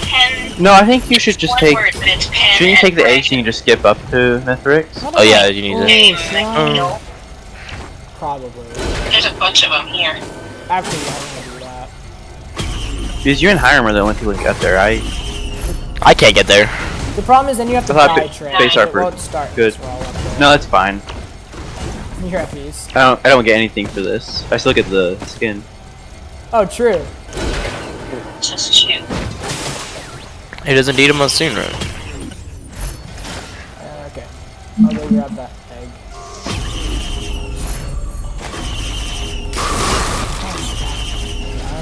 Pen. No, I think you should just One take. word, but it's pen Shouldn't you and take the pen. eggs and you just skip up to Mithrix? How Oh yeah, about- you need Oh, that. Name, shit. no. Probably. There's a bunch of them here. Actually, I don't want to do that. Because you and Hiram are the only people who got there. I can't get there. The problem is then you have to I thought buy ba- trade. base It art won't start good. this while I'm there. No, that's fine. You're at peace. I don't get anything for this. I still get the skin. Oh, true. Just shoot. He doesn't need a monsoon run. Okay. I'll go grab that egg.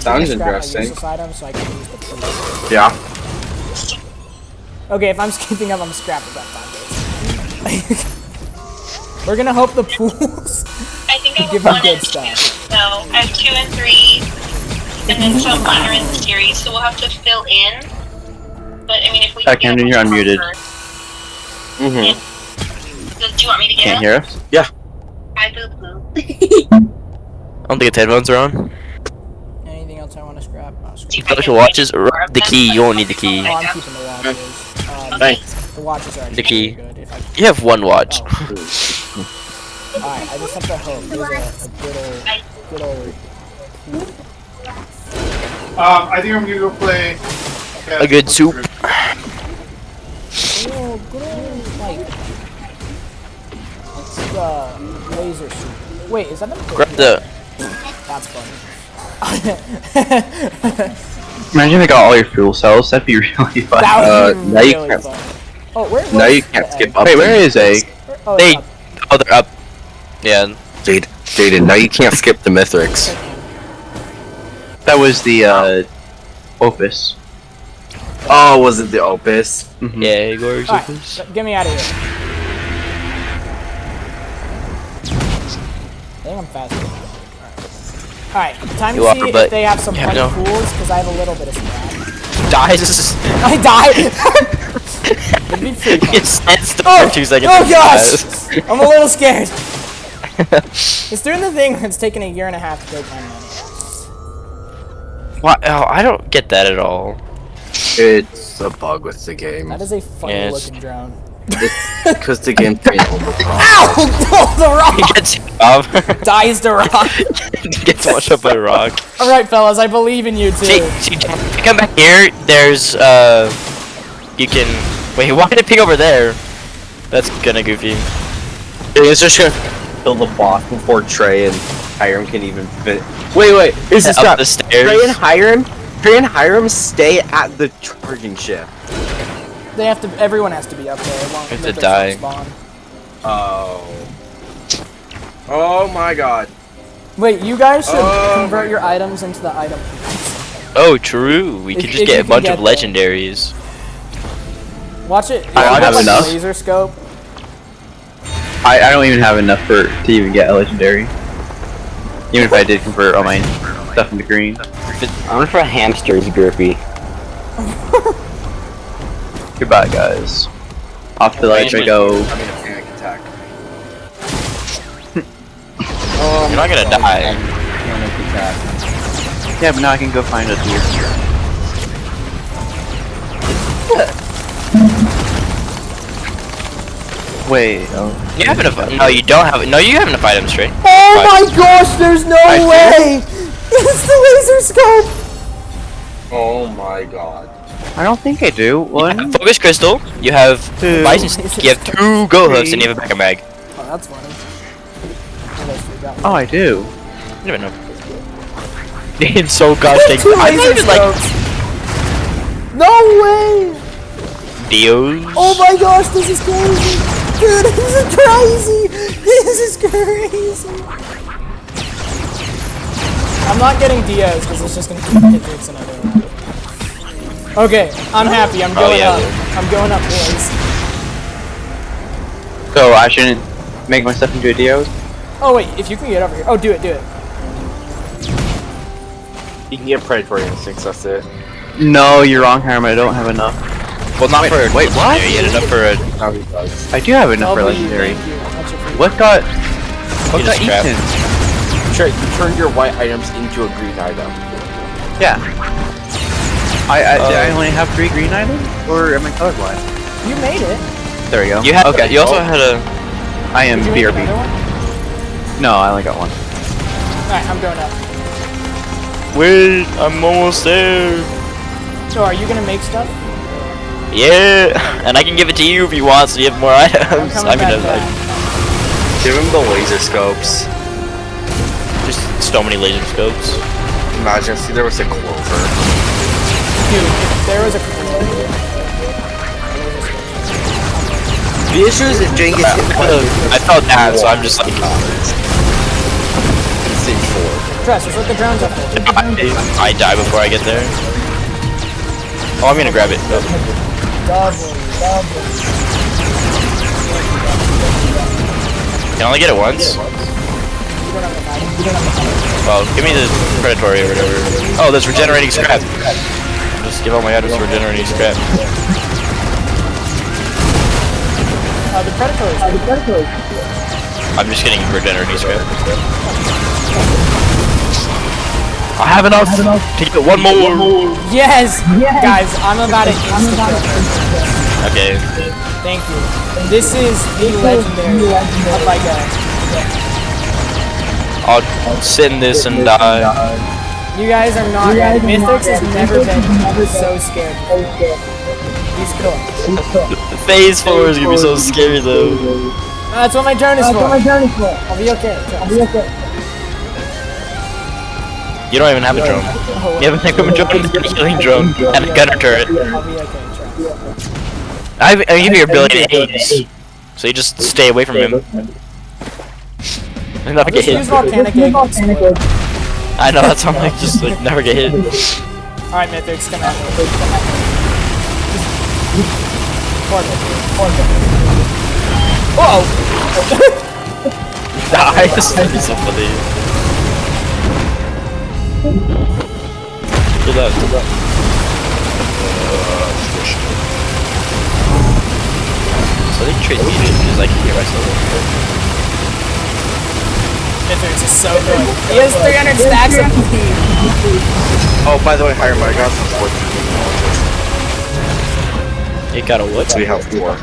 Sounds Scrap my interesting. useless items so I can use the food. Yeah. Okay, if I'm skipping up, I'm scrapping that 5 days. We're gonna hope the pools. I think I Give have him 1 good and 2. stuff. No, I have 2 and 3. And then some minor in the series, so we'll have to fill in. But I mean, if we can Camden, get you're a bunch unmuted. first. Mm-hmm. Do you want me to get Can't up? hear us? I boo boo. I don't think its headphones are on. Anything else I want to scrap? I'll scrap. Do you Got think your I watches. can grab The them? key. You won't need the key. Oh, I'm keeping the watches. Thanks. The watches are The key. actually good. If I You have one watch. Alright, I just have to hope. There's a good old. I think I'm gonna go play. A good soup. Oh, good old light. It's laser suit. Wait, is that a Grab the. That's funny. Imagine if I got all your fuel cells. That'd be really fun. That would be now you really can't- funny. Oh, where? Now you where's can't the skip egg? up. Wait, where is Egg? Oh, They. it's up. Oh, they're up. Yeah. Jaden, now you can't skip the Mithrix. That was the Opus. Oh, was it the Opus? Mhm. Yeah, Igor's Alright, Opus. get me out of here. I think I'm faster. Alright, time You to are, see but- if they have some yeah, funny no. pools, because I have a little bit of scrap. Dies. I died! It'd be pretty fun. It stands still Oh, for 2 seconds. oh and gosh! dies. I'm a little scared. It's doing the thing where it's taken a year and a half to build my money. Why? Oh, I don't get that at all. It's a bug with the game. That is a funny Yeah, it's- looking drone. Because the game's getting overpowered. Ow! Oh, the rock! He gets off. Dies the rock. Gets washed up by a rock. Alright, fellas, I believe in you too. See, come back here. There's you can wait. Why did it pick over there? That's kinda goofy. It's just gonna kill the boss before Trey and Hiram can even fit. Wait. Here's the Up trap. the stairs. Trey and Hiram stay at the charging ship. They have to. Everyone has to be up there. It won't Have to let them die. spawn. Oh my god. Wait, you guys should Oh convert my your items into the item. Oh, true. We If- could if just you get a can bunch get of them. legendaries. Watch it. I don't If you have like enough. Laser scope. I don't even have enough to even get a legendary. Even if I did convert all my stuff into green. I wonder if a hamster is grippy. Goodbye, guys. Off to life I go. I'm in a panic attack. You're not gonna die. Panic attack. Yeah, but now I can go find a deer. Wait, oh. You have enough. No, you don't have. No, you have enough items, straight. Oh my gosh! There's no I way. It's the laser scope. Oh my god. I don't think I do. One, Focus crystal. You have two, bison stick. You have 2 go hooks, and you have a backup mag. Oh, that's funny. What else we got? oh, I do. You never know. It's so gosh dang. Two I'm not laser even like scopes. No way! Dios. Oh my gosh, this is crazy! Dude, this is crazy! This is crazy! I'm not getting Diaz because it's just gonna keep Hendrix another round. Okay, I'm happy. I'm going yeah. up. I'm going up, boys. So I shouldn't make my stuff into a Dio? Oh wait, if you can get over here. Oh, do it, do it. You can get predatory instincts, that's it. No, you're wrong, Hiram. I don't have enough. Well, not for a wait, what? legendary, You had enough for a. Now he does. I do have enough for LB, legendary. thank you. That's your free- What got You just scrap. eaten? Trey, you turned your white items into a green item. Yeah. Did I only have 3 green items, or am I colorblind? You made it. There we go. You had. okay. You also had a. I am Did you make BRB. another one? No, I only got one. Alright, I'm going up. Wait, I'm almost there. So are you gonna make stuff? Yeah, and I can give it to you if you want, so you have more I'm items. coming I mean, back like, down. Give him the laser scopes. just so many laser scopes. Imagine, see, there was a clover. Dude, if there was a The issue is if Jane gets hit by I felt that, so I'm just like, Stage 4. Tress, just let the drones up there. I die before I get there. Oh, I'm gonna grab it. Double. Can I only get it once? Well, give me the predatory or whatever. Oh, that's regenerating scrap. Just give all my items for regenerating scrap. The Predators. I'm just getting regenerating scrap. I have enough to get one more. Yes! Guys, I'm about to insta-kill. Okay. Thank you. This is the legendary. Up I go. I'll sit in this and die. You guys are not ready. Mythix has never been so scared. He's cooked. Phase 4 is gonna be so scary though. That's what my turn is for. I'll be okay. You don't even have a drone. Oh, You have an equipment drone, a healing drone, and a gunner turret. I'll be okay. Trust. I give you your ability to haze, so you just stay away from him. And never get Just use hit. volcanic egg. Explode. I know, that's why I'm like, just like, never get hit. Alright, Mythix, come at me. Whoa! Nice. That's so funny. Good luck. So they trade me just like here myself. Mythix is so good. He has 300 stacks of speed. Oh, by the way, Hiram, I got some sports. It got a what? We have 4.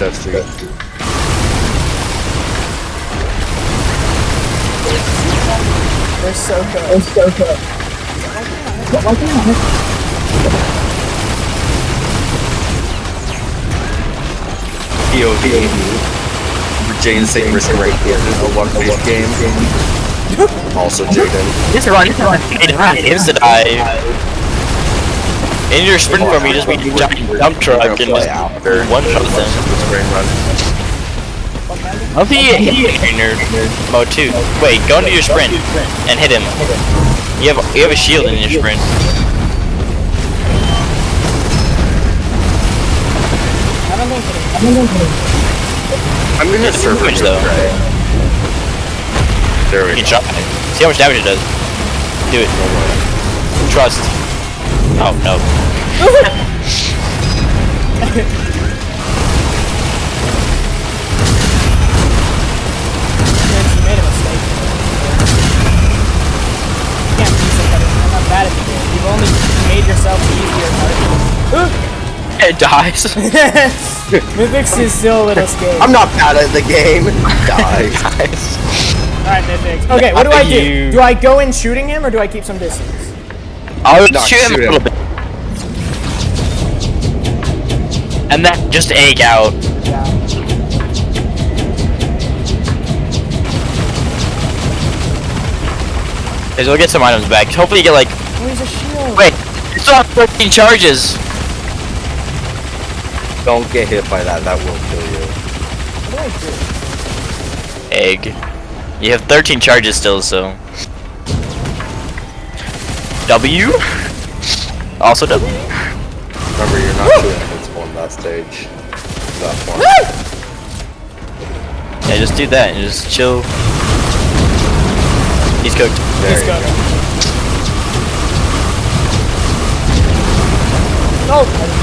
Death Street. They're so good. POV. Jane St. Risk right here. A one-piece game. Also Jaden. Just run. Insta dive. In your sprint form, you just be a giant dump truck and just one shot them. I'll be in your mode 2. Wait, go into your sprint and hit him. You have a shield in your sprint. I'm gonna It's damage though. There we You can go. try. See how much damage it does. Do it. Trust. Oh no. You made a mistake. You can't be so better. I'm not bad at the game. You've only made yourself easier target. It dies. Mythix is still a little scared. I'm not bad at the game. Die. Alright, Mythix. Okay, what do I do? Do I go in shooting him or do I keep some distance? I would No, shoot him a shoot him. little bit. And then just egg out. Yeah. Cause you'll get some items back. Hopefully you get like, Oh, he's a shield. wait, you still have 13 charges. Don't get hit by that. That will kill you. What do I do? Egg. You have 13 charges still, so. W? Also W? Remember, you're not too invincible in that stage. That one. Yeah, just do that and just chill. He's cooked. There He's you good. go. No!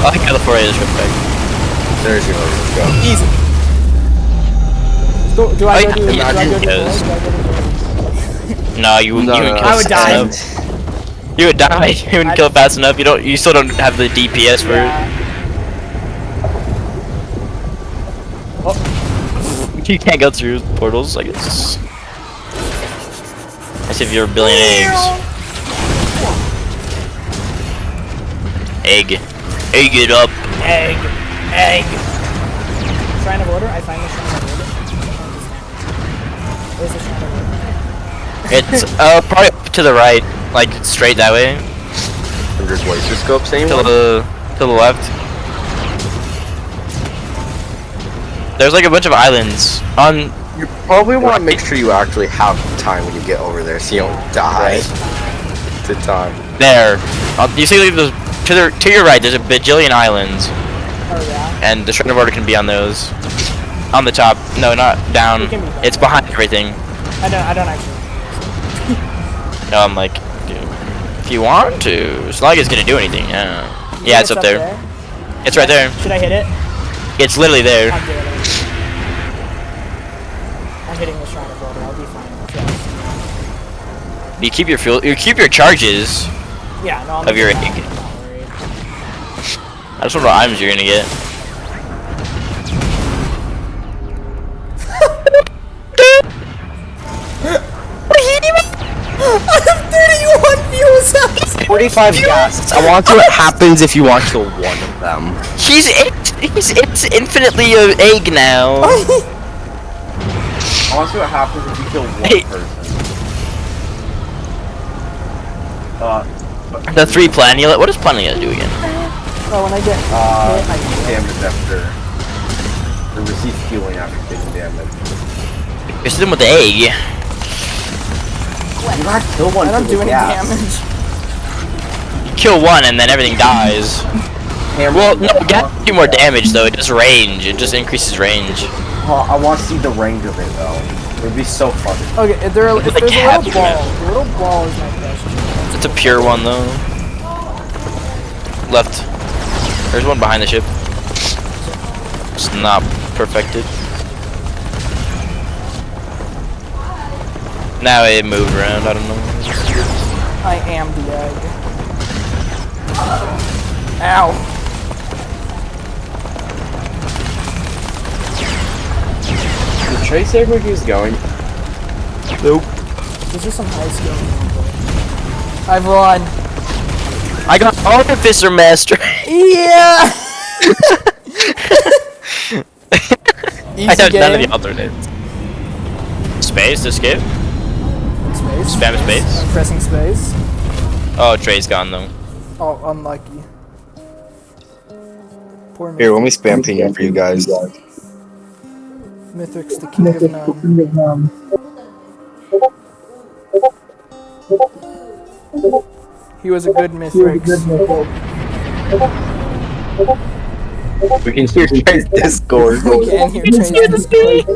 I think the 4A is right back. There's your let's go. Easy. Do I go do I do I go do yes. boys? Do I go do boys? No, you wouldn't kill I would fast die. enough. You would die. You wouldn't kill fast enough. You still don't have the DPS for it. Yeah. You can't go through portals, I guess. As if you're a billion eggs. Egg. Egg it up. Egg. Egg. Shrine of Order? I find the Shrine of Order. Where's the Shrine of Order? It's probably up to the right, like straight that way. 100 laser scope, same To one. the left. There's like a bunch of islands on. You probably want to make sure you actually have time when you get over there, so you don't die. To time. There. You see, like, to your right, there's a bajillion islands, Oh yeah. and the Shrine of Order can be on those. On the top. No, not down. It can be. It's behind everything. I don't actually. No, I'm like, dude, if you want to. It's not like it's gonna do anything. Yeah. Yeah, it's up there. It's right there. Should I hit it? It's literally there. I'm doing it. I'm hitting the Shrine of Order. I'll be fine. Trust. You keep your fuel. You keep your charges. Yeah, no, I'm Of your not egg. worried. I just wonder what items you're gonna get. I have 31 fuel cells! 45 gas. I want to see what happens if you want to kill one of them. It's infinitely an egg now. I want to see what happens if you kill one Hey. person. The 3 Planulet. What does Planulet do again? Oh, when I get hit, I do. Damage after. The receives healing after taking damage. You're sitting with the egg. You gotta kill one I don't for do the any gas. damage. You kill one and then everything dies. Well, no, gas do more damage though. It does range. It just increases range. Oh, I want to see the range of it though. It would be so fun. Okay, if there's a little capture ball. it. The little ball is my best. It's a pure one though. Left. There's one behind the ship. It's not perfected. Now it moved around. I don't know. I am the egg. Ow. Should I say where he's going? This is some high skill. I've won. I got Artificer Master. Yeah. I have none of the alternates. Space to skip? Space. Spam space? I'm pressing space. Oh, Trey's gone though. Oh, unlucky. Poor Here, let me spam ping for you guys. Mithrix, the king of none. He was a good Mithrix. We can hear Trey's Discord. We can hear Trey's Discord.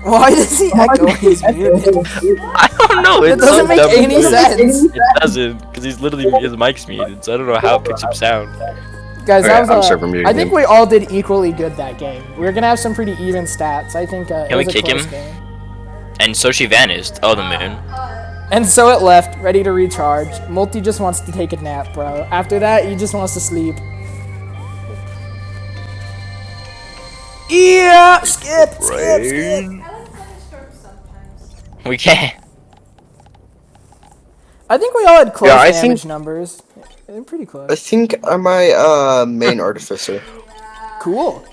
Why does he echo when he's muted? I don't know. It It's doesn't so make dumb. any sense. It doesn't, because he's literally his mic's muted, so I don't know how it picks up sound. Guys, Alright, that I'm was, server muted I think again. we all did equally good that game. We're gonna have some pretty even stats. I think it Can we was a kick close him? game. And so she vanished. Oh, the moon. And so it left, ready to recharge. Multi just wants to take a nap, bro. After that, he just wants to sleep. Yeah! Skip! We can't. I think we all had close Yeah, I damage think- numbers. They're pretty I close. think I'm my main artificer. Cool.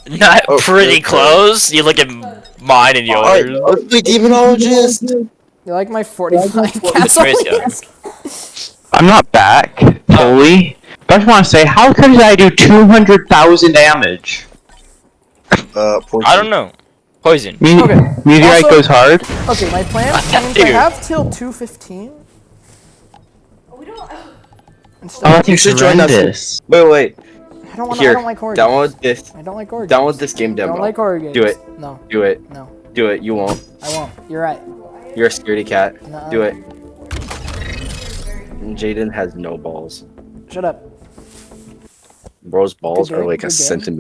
Not Oh, pretty okay. close. You look at mine and Alright, yours. let's play Demonologist. You like my 45 castle? Praise God. I'm not back fully, but I just want to say, how could I do 200,000 damage? Poison. I don't know. Poison. Okay. Meteorite Also- goes hard. Okay, my plan seems Dude. I have till 2:15. Instead Oh, of, that's You should join us. horrendous. Wait. I don't want. Here, I don't like horror. download this. Games. I don't like horror. Download games. this game I demo. don't like horror games. Do it. No, Do it. no, Do it. You won't. I won't. You're right. You're a scaredy cat. Nuh-uh. Do it. Jaden has no balls. Shut up. Bro's balls Good are game, like a good game. centimeter.